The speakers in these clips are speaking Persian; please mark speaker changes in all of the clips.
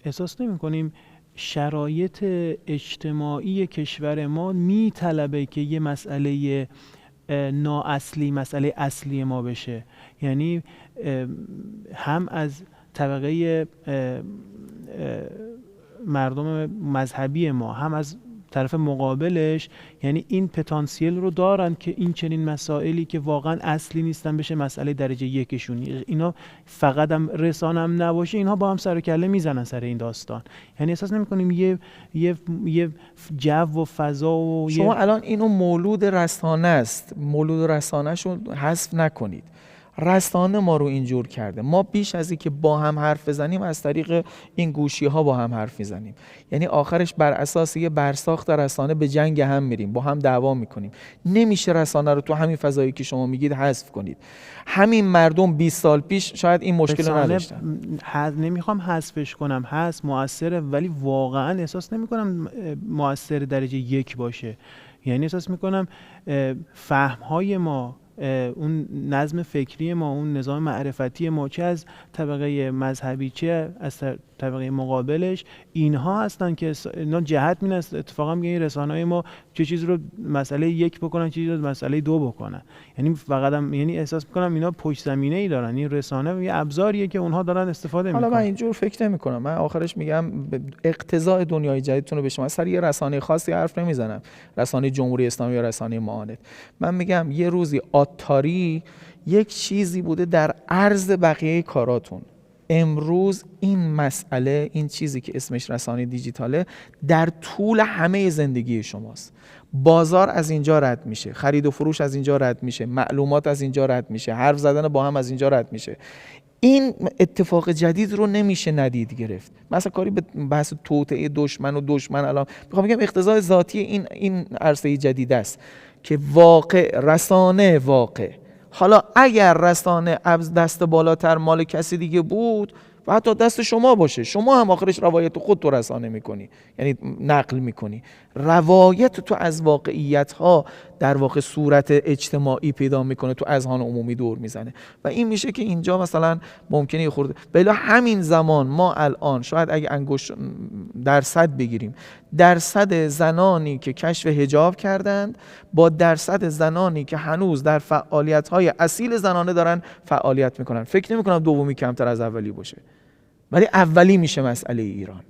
Speaker 1: احساس نمی کنیم شرایط اجتماعی کشور ما میطلبه که یه مسئله نااصلی مسئله اصلی ما بشه؟ یعنی هم از طبقه مردم مذهبی ما، هم از طرف مقابلش، یعنی این پتانسیل رو دارن که این چنین مسائلی که واقعا اصلی نیستن بشه مسئله درجه یکشون. اینا فقط هم رسانه هم نباشه، اینها با هم سر و کله میزنن سر این داستان. یعنی احساس نمی‌کنیم یه جو و فضا و
Speaker 2: شما الان اینو مولود رسانه است، مولود رسانه‌شو حذف نکنید. رسانه ما رو اینجور کرده. ما بیش از این که با هم حرف بزنیم از طریق این گوشی ها با هم حرف میزنیم. یعنی آخرش بر اساس یه برساخت رسانه به جنگ هم میریم، با هم دعوا میکنیم. نمیشه رسانه رو تو همین فضایی که شما میگید حذف کنید. همین مردم 20 سال پیش شاید این مشکل رو نداشتن.
Speaker 1: نمیخوام حذفش کنم، هست موثره، ولی واقعا احساس نمیکنم موثر درجه یک باشه. یعنی احساس میکنم فهم‌های ما، اون نظم فکری ما، اون نظام معرفتی ما، چه از طبقه مذهبی چه از طبقه مقابلش، اینها هستن که اینا جهت می‌دن اتفاقا میگه این رسانه‌های ما چه چیزی رو مسئله یک بکنن، چه چیزی رو مسئله دو بکنن. یعنی فقط یعنی احساس می‌کنم اینا پشت زمینه‌ای دارن. این رسانه یه ابزاریه که اونها دارن استفاده می‌کنن.
Speaker 2: حالا من اینجور فکر نمی‌کنم. من آخرش میگم اقتضاء دنیای جدیدتون رو به شما سر یه رسانه خاصی حرف نمیزنم، رسانه جمهوری اسلامی یا رسانه معاند. من میگم یه روزی عطاری یک چیزی بوده در عرض بقیه کاراتون. امروز این مسئله، این چیزی که اسمش رسانه دیجیتاله، در طول همه زندگی شماست. بازار از اینجا رد میشه، خرید و فروش از اینجا رد میشه، معلومات از اینجا رد میشه، حرف زدن با هم از اینجا رد میشه. این اتفاق جدید رو نمیشه ندید گرفت. مثلا کاری به بحث توطئه دشمن و دشمن الان میخوام بگم اقتضای ذاتی این عرصه جدید است که واقع رسانه واقع. حالا اگر رسانه از دست بالاتر مال کسی دیگه بود و حتی دست شما باشه، شما هم آخرش روایت خود تو رسانه میکنی، یعنی نقل میکنی. روایت تو از واقعیت ها در واقع صورت اجتماعی پیدا میکنه، تو اذهان عمومی دور میزنه و این میشه که اینجا مثلا ممکنه یه خورده بلا همین زمان ما الان شاید اگه انگشت درصد بگیریم، درصد زنانی که کشف حجاب کردند با درصد زنانی که هنوز در فعالیت های اصیل زنانه دارن فعالیت میکنن، فکر نمیکنم دومی کمتر از اولی باشه، ولی اولی میشه مسئله ایران.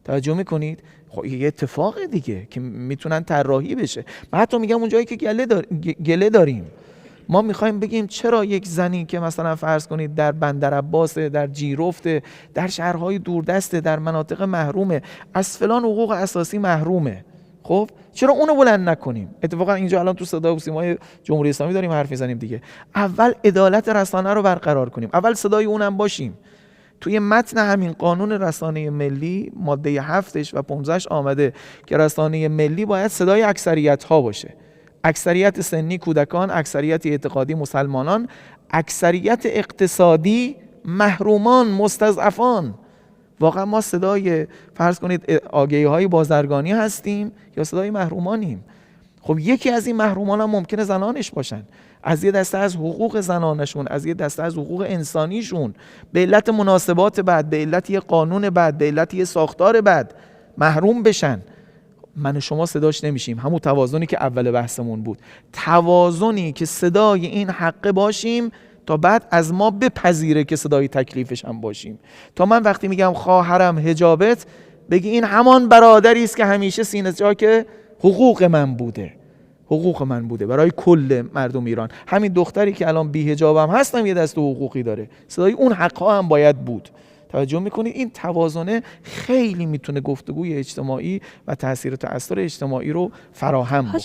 Speaker 2: توجه میکنید؟ خب یه اتفاق دیگه که میتونن طراحی بشه. من حتی میگم اون جایی که گله داریم، ما میخوایم بگیم چرا یک زنی که مثلا فرض کنید در بندرعباس، در جیرفت، در شهرهای دوردسته، در مناطق محرومه، از فلان حقوق اساسی محرومه، خب چرا اونو بلند نکنیم؟ اتفاقا اینجا الان تو صدا و سیمای جمهوری اسلامی داریم حرف میزنیم دیگه. اول عدالت رسانه رو برقرار کنیم، اول صدای اونم باشیم. توی متن همین قانون رسانه ملی ماده 7 و 15 آمده که رسانه ملی باید صدای اکثریت ها باشه. اکثریت سنی کودکان، اکثریت اعتقادی مسلمانان، اکثریت اقتصادی محرومان، مستضعفان. واقعا ما صدای فرض کنید آگهی های بازرگانی هستیم یا صدای محرومانیم؟ خب یکی از این محرومان هم ممکنه زنانش باشن، از یه دسته از حقوق زنانشون، از یه دسته از حقوق انسانیشون به علت مناسبات بد، به علت یه قانون بد، به علت یه ساختار بد محروم بشن. من و شما صداش نمیشیم. همون توازنی که اول بحثمون بود، توازنی که صدای این حق باشیم تا بعد از ما بپذیره که صدای تکلیفش هم باشیم. تا من وقتی میگم خواهرم حجابت، بگی این همان برادری است که همیشه سینه چاک حقوق من بوده، حقوق من بوده برای کل مردم ایران. همین دختری که الان بی حجابم هستم یه دست حقوقی داره، صدای اون حقها هم باید بود. توجه میکنید؟ این توازنه خیلی میتونه گفتگوی اجتماعی و تأثیر اجتماعی رو فراهم بکنه.